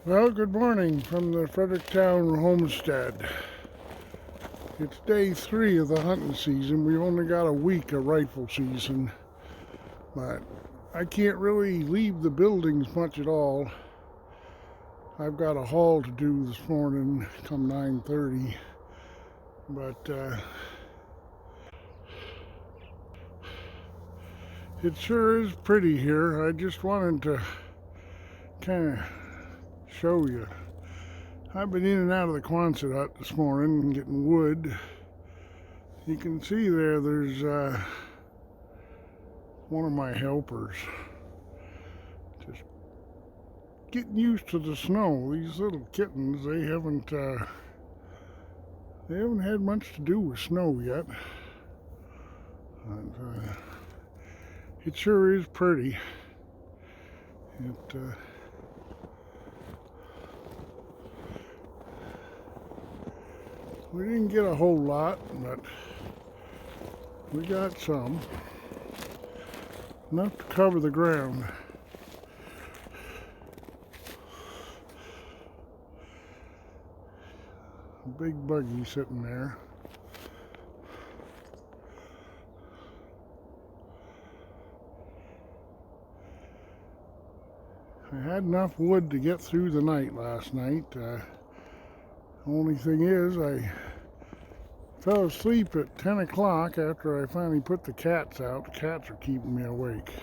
Well, good morning from the Fredericktown homestead. It's day 3 of the hunting season. We've only got a week of rifle season, but I can't really leave the buildings much at all. I've got a haul to do this morning come 9:30, but it sure is pretty here. I just wanted to kind of show you. I've been in and out of the Quonset hut this morning getting wood. You can see there's one of my helpers just getting used to the snow. These little kittens, they haven't had much to do with snow yet. And, it sure is pretty. We didn't get a whole lot, but we got some. Enough to cover the ground. A big buggy sitting there. I had enough wood to get through the night last night. Only thing is, I fell asleep at 10 o'clock after I finally put the cats out. The cats are keeping me awake.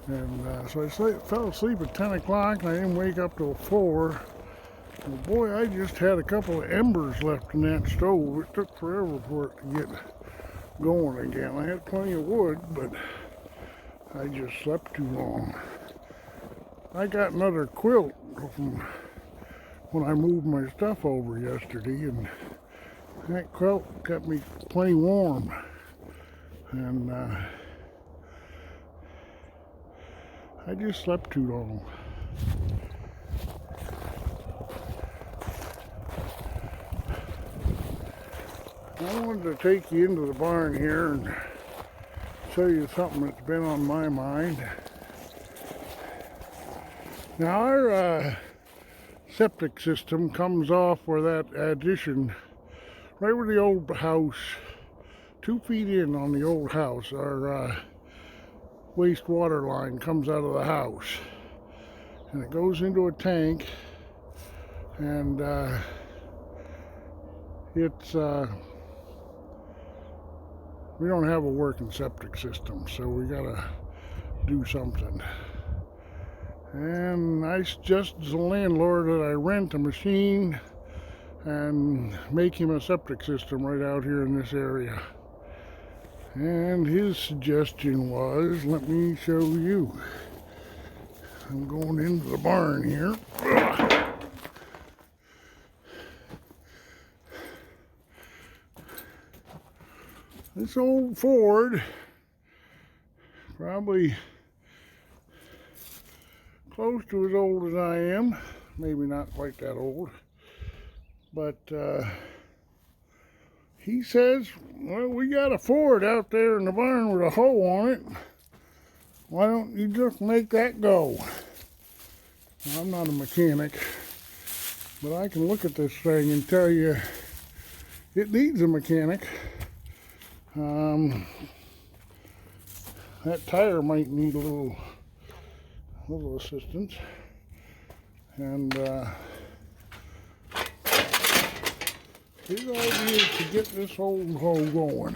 And so I fell asleep at 10 o'clock and I didn't wake up till 4. Well, boy, I just had a couple of embers left in that stove. It took forever for it to get going again. I had plenty of wood, but I just slept too long. I got another quilt from when I moved my stuff over yesterday, and that quilt kept me plenty warm. And I just slept too long. I wanted to take you into the barn here and show you something that's been on my mind. Now our septic system comes off where that addition, right where the old house, 2 feet in on the old house, our wastewater line comes out of the house. And it goes into a tank, and we don't have a working septic system, so we gotta do something. And I suggest to the landlord that I rent a machine and make him a septic system right out here in this area. And his suggestion was, let me show you. I'm going into the barn here. This old Ford, probably close to as old as I am, maybe not quite that old, but he says, well, we got a Ford out there in the barn with a hoe on it. Why don't you just make that go? Well, I'm not a mechanic, but I can look at this thing and tell you it needs a mechanic. That tire might need a little assistance, and his idea is to get this old hoe going.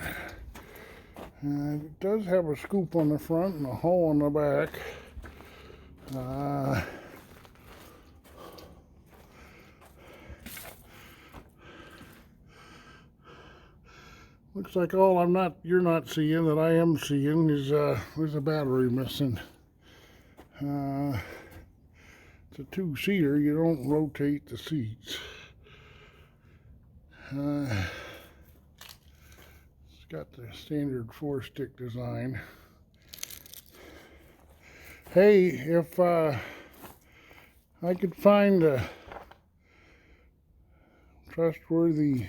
It does have a scoop on the front and a hoe on the back. Looks like all you're not seeing that I am seeing is there's a battery missing. It's a 2-seater. You don't rotate the seats. It's got the standard 4-stick design. Hey, if I could find a trustworthy,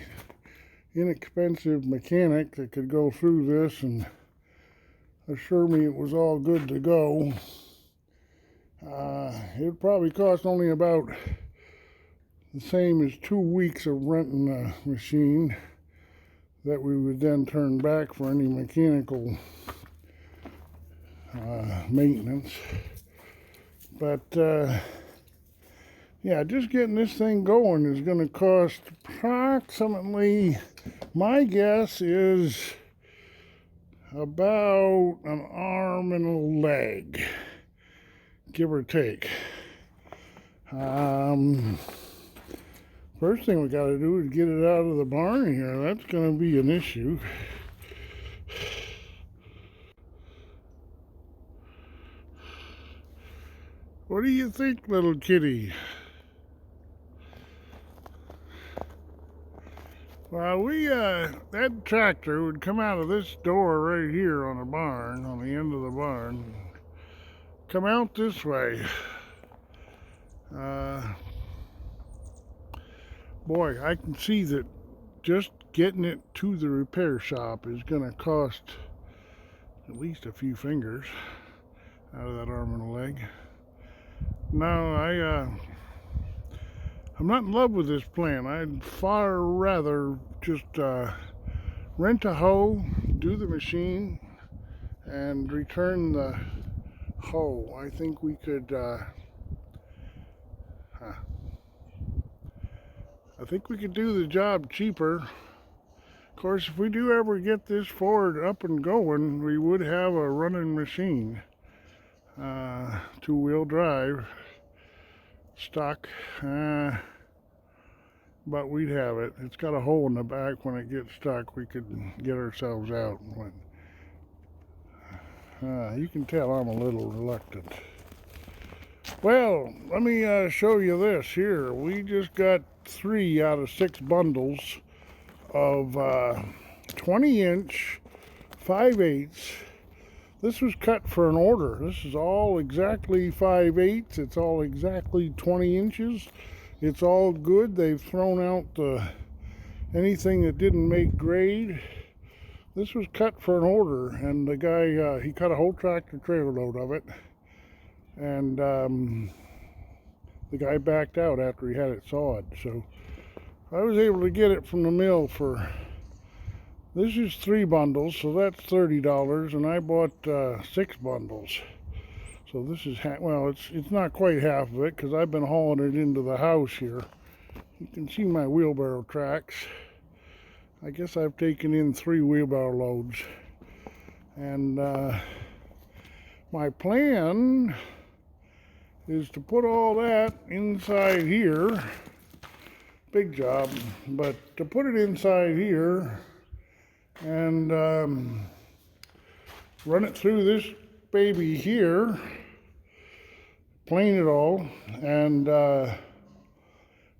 inexpensive mechanic that could go through this and assure me it was all good to go, It would probably cost only about the same as 2 weeks of renting a machine that we would then turn back for any mechanical maintenance. But yeah, just getting this thing going is going to cost approximately, my guess is about an arm and a leg, give or take. First thing we got to do is get it out of the barn here. That's going to be an issue. What do you think, little kitty? Well, that tractor would come out of this door right here on the barn, on the end of the barn, come out this way. Boy, I can see that just getting it to the repair shop is going to cost at least a few fingers out of that arm and a leg. No, I'm not in love with this plan. I'd far rather just rent a hoe, do the machine, and return the hoe. I think we could do the job cheaper. Of course, if we do ever get this Ford up and going, we would have a running machine, two-wheel drive, stock, but we'd have it. It's got a hole in the back. When it gets stuck, we could get ourselves out. You can tell I'm a little reluctant. Well, let me show you this here. We just got 3 out of 6 bundles of 20-inch 5/8. This was cut for an order. This is all exactly 5/8. It's all exactly 20 inches. It's all good. They've thrown out anything that didn't make grade. This was cut for an order, and the guy, he cut a whole tractor trailer load of it. And the guy backed out after he had it sawed. So I was able to get it from the mill for, this is 3 bundles, so that's $30, and I bought 6 bundles. So this is, well, it's not quite half of it, because I've been hauling it into the house here. You can see my wheelbarrow tracks. I guess I've taken in 3 wheelbarrow loads. And my plan is to put all that inside here. Big job, but to put it inside here and run it through this baby here, plane it all, and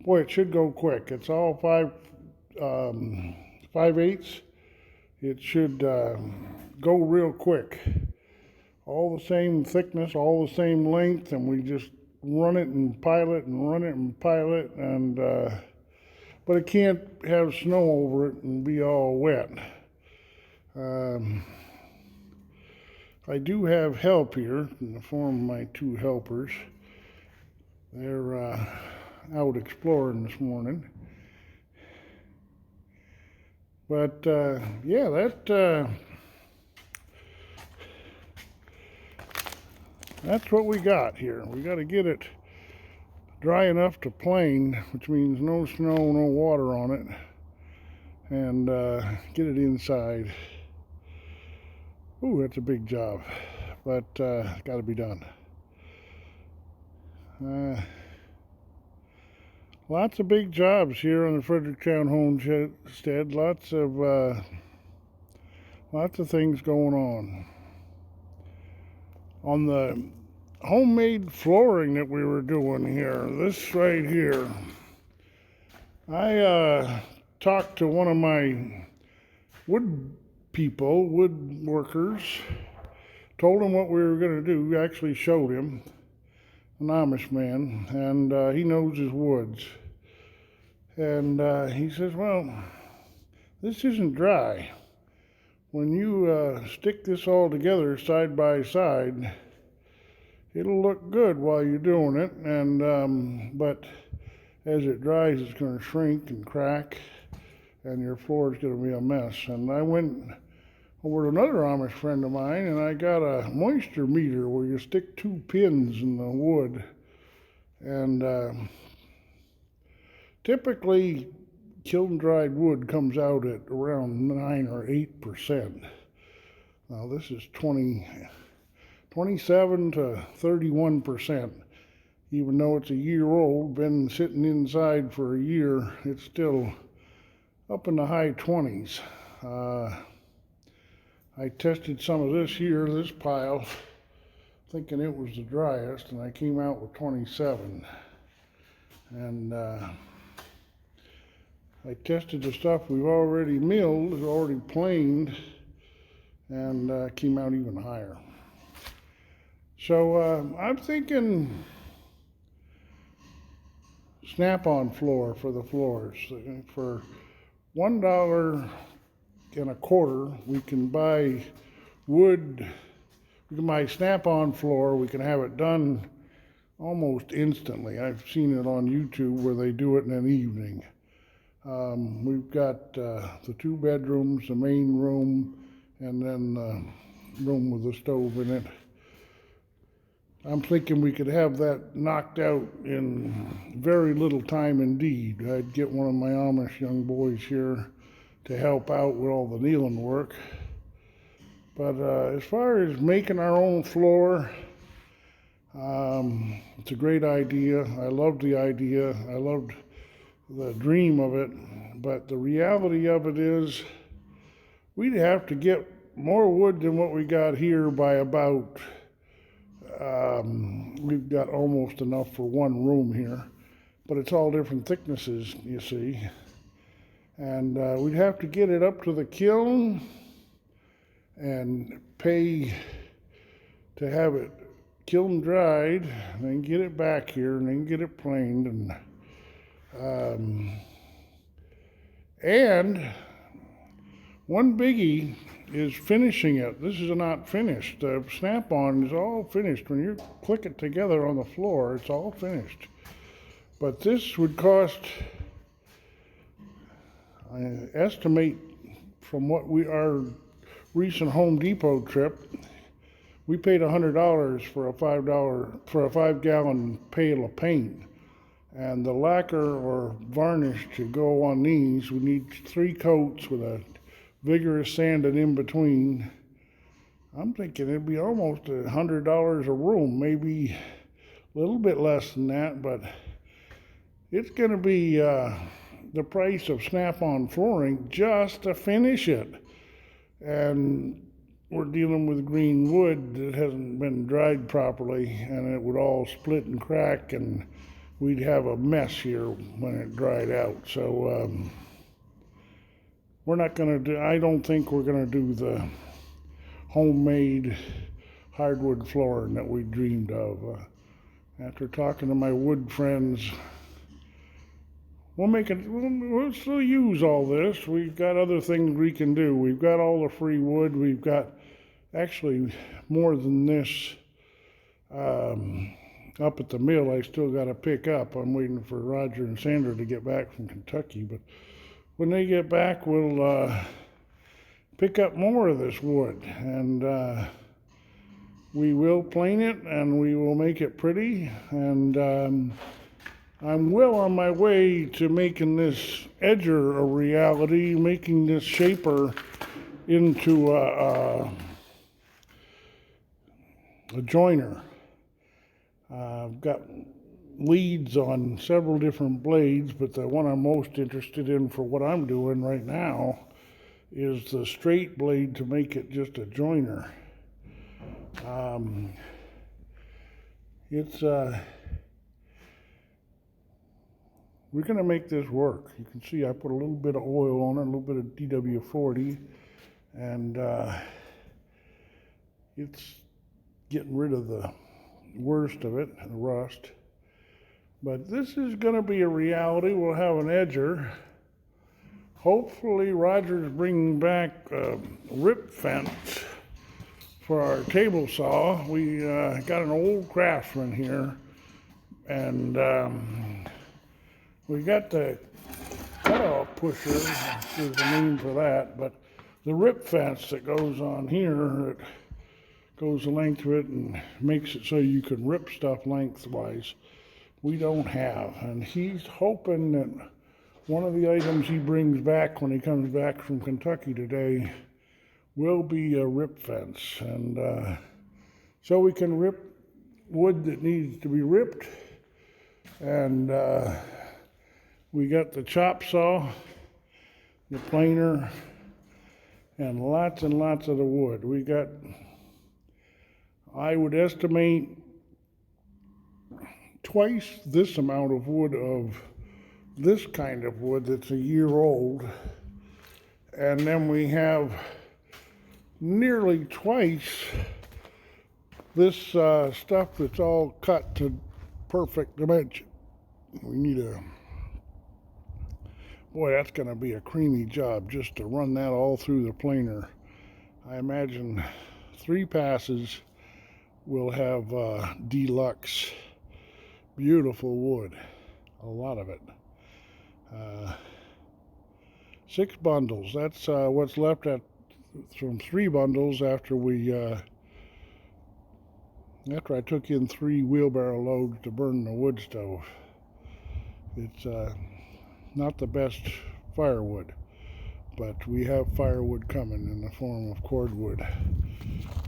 boy, it should go quick. It's all 5/8. It should go real quick. All the same thickness, all the same length, and we just run it and pile it and run it and pile it, and but it can't have snow over it and be all wet. I do have help here in the form of my 2 helpers. They're out exploring this morning. But yeah, that's what we got here. We got to get it dry enough to plane, which means no snow, no water on it, and get it inside. Ooh, that's a big job, but it's got to be done. Lots of big jobs here on the Fredericktown Homestead. Lots of things going on. On the homemade flooring that we were doing here, this right here, I talked to one of my woodworkers, told him what we were going to do, actually showed him, an Amish man, and he knows his woods. And he says, well, this isn't dry. When you stick this all together side by side, it'll look good while you're doing it, and but as it dries, it's going to shrink and crack, and your floor is going to be a mess. And I went over to another Amish friend of mine, and I got a moisture meter where you stick 2 pins in the wood, and typically kiln-dried wood comes out at around 9 or 8%. Now this is 27 to 31%. Even though it's a year old, been sitting inside for a year, it's still up in the high 20s. I tested some of this here, this pile, thinking it was the driest, and I came out with 27. And I tested the stuff we've already milled, already planed, and came out even higher. So I'm thinking Snap-on floor for the floors. For $1.25, we can buy wood. We can buy Snap-on floor. We can have it done almost instantly. I've seen it on YouTube where they do it in an evening. We've got the 2 bedrooms, the main room, and then the room with the stove in it. I'm thinking we could have that knocked out in very little time indeed. I'd get one of my Amish young boys here to help out with all the kneeling work. But as far as making our own floor, it's a great idea. I loved the idea. I loved the dream of it. But the reality of it is we'd have to get more wood than what we got here by about we've got almost enough for 1 room here, but it's all different thicknesses, you see. And we'd have to get it up to the kiln and pay to have it kiln dried, and then get it back here, and then get it planed, and one biggie is finishing it. This is not finished. The Snap-on is all finished. When you click it together on the floor, it's all finished. But this would cost, I estimate from what our recent Home Depot trip, we paid $100 for a $5-gallon pail of paint. And the lacquer or varnish to go on these, we need 3 coats with a vigorous sanding in between. I'm thinking it'd be almost $100 a room, maybe a little bit less than that, but it's going to be the price of Snap-on flooring just to finish it. And we're dealing with green wood that hasn't been dried properly, and it would all split and crack, and we'd have a mess here when it dried out. So we're not going to do, I don't think we're going to do the homemade hardwood flooring that we dreamed of. After talking to my wood friends, we'll still use all this. We've got other things we can do. We've got all the free wood. We've got actually more than this up at the mill. I still got to pick up. I'm waiting for Roger and Sandra to get back from Kentucky, but when they get back, we'll pick up more of this wood, and we will plane it, and we will make it pretty. And I'm well on my way to making this edger a reality, making this shaper into a joiner. I've got leads on several different blades, but the one I'm most interested in for what I'm doing right now is the straight blade to make it just a joiner. We're going to make this work. You can see I put a little bit of oil on it, a little bit of DW40, and it's getting rid of the worst of it, the rust. But this is going to be a reality. We'll have an edger. Hopefully Roger's bringing back a rip fence for our table saw. We got an old Craftsman here, and we got the cutoff pusher, there's a name for that, but the rip fence that goes on here, that goes the length of it and makes it so you can rip stuff lengthwise, we don't have. And he's hoping that one of the items he brings back when he comes back from Kentucky today will be a rip fence. And so we can rip wood that needs to be ripped. And we got the chop saw, the planer, and lots of the wood. We got, I would estimate, twice this amount of wood, of this kind of wood that's a year old. And then we have nearly twice this stuff that's all cut to perfect dimension. We need a, boy, that's going to be a creamy job just to run that all through the planer. I imagine 3 passes will have deluxe, beautiful wood, a lot of it. 6 bundles, that's what's left from 3 bundles after after I took in 3 wheelbarrow loads to burn the wood stove. It's not the best firewood, but we have firewood coming in the form of cordwood.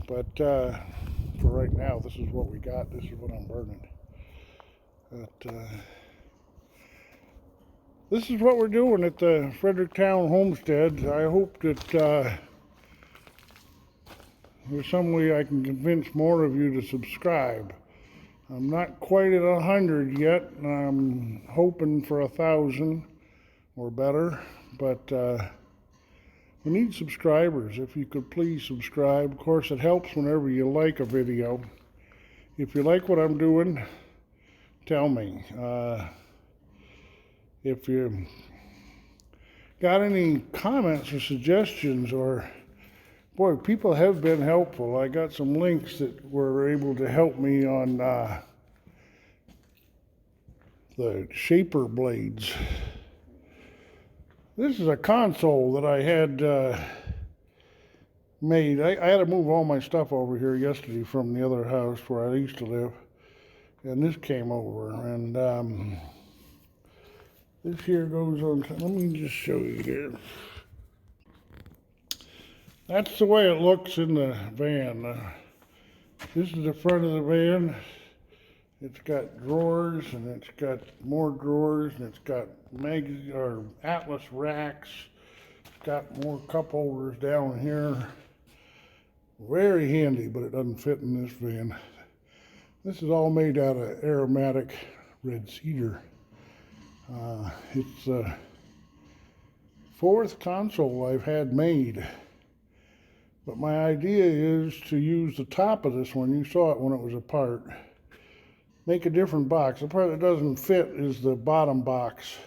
But for right now, this is what we got. This is what I'm burning. But this is what we're doing at the Fredericktown Homestead. I hope that there's some way I can convince more of you to subscribe. I'm not quite at 100 yet. I'm hoping for 1,000 or better, but we need subscribers. If you could please subscribe. Of course, it helps whenever you like a video. If you like what I'm doing, tell me. If you got any comments or suggestions, or boy, people have been helpful. I got some links that were able to help me on the shaper blades. This is a console that I had made. I had to move all my stuff over here yesterday from the other house where I used to live, and this came over. And this here goes on. Let me just show you here. That's the way it looks in the van. This is the front of the van. It's got drawers, and it's got more drawers, and it's got Atlas racks. It's got more cup holders down here. Very handy, but it doesn't fit in this van. This is all made out of aromatic red cedar. It's the 4th console I've had made. But my idea is to use the top of this one. You saw it when it was apart. Make a different box. The part that doesn't fit is the bottom box.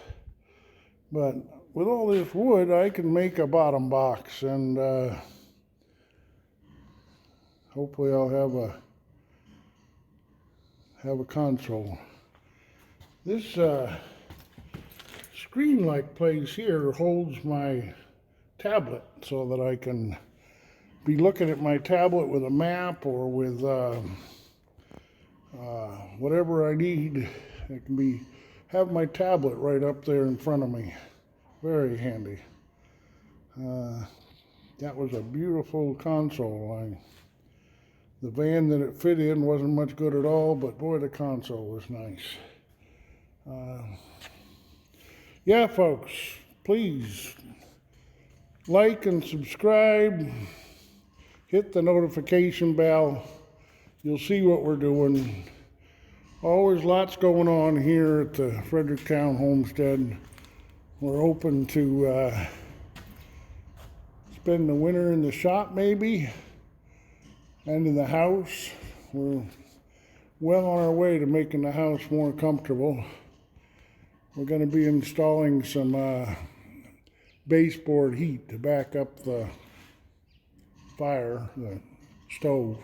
But with all this wood, I can make a bottom box, and hopefully I'll have a console. This screen-like place here holds my tablet so that I can be looking at my tablet with a map or with whatever I need. I can have my tablet right up there in front of me. Very handy. That was a beautiful console. The van that it fit in wasn't much good at all, but boy, the console was nice. Yeah, folks, please like and subscribe. Hit the notification bell. You'll see what we're doing. Always lots going on here at the Fredericktown Homestead. We're hoping to spend the winter in the shop maybe, and in the house. We're well on our way to making the house more comfortable. We're going to be installing some baseboard heat to back up the fire, the stove.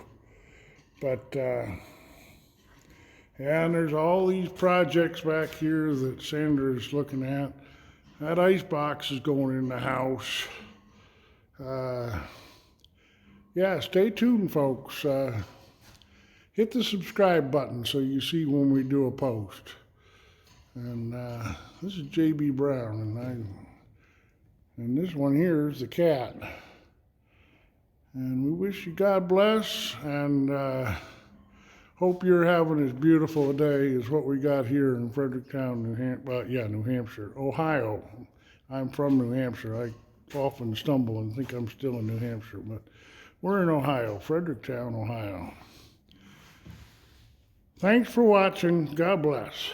But yeah, and there's all these projects back here that Sandra's looking at. That ice box is going in the house. Yeah, stay tuned, folks. Hit the subscribe button so you see when we do a post. And this is JB Brown, and this one here is the cat. And we wish you God bless, and hope you're having as beautiful a day as what we got here in Fredericktown, New Hampshire, Ohio. I'm from New Hampshire. I often stumble and think I'm still in New Hampshire, but we're in Ohio, Fredericktown, Ohio. Thanks for watching. God bless.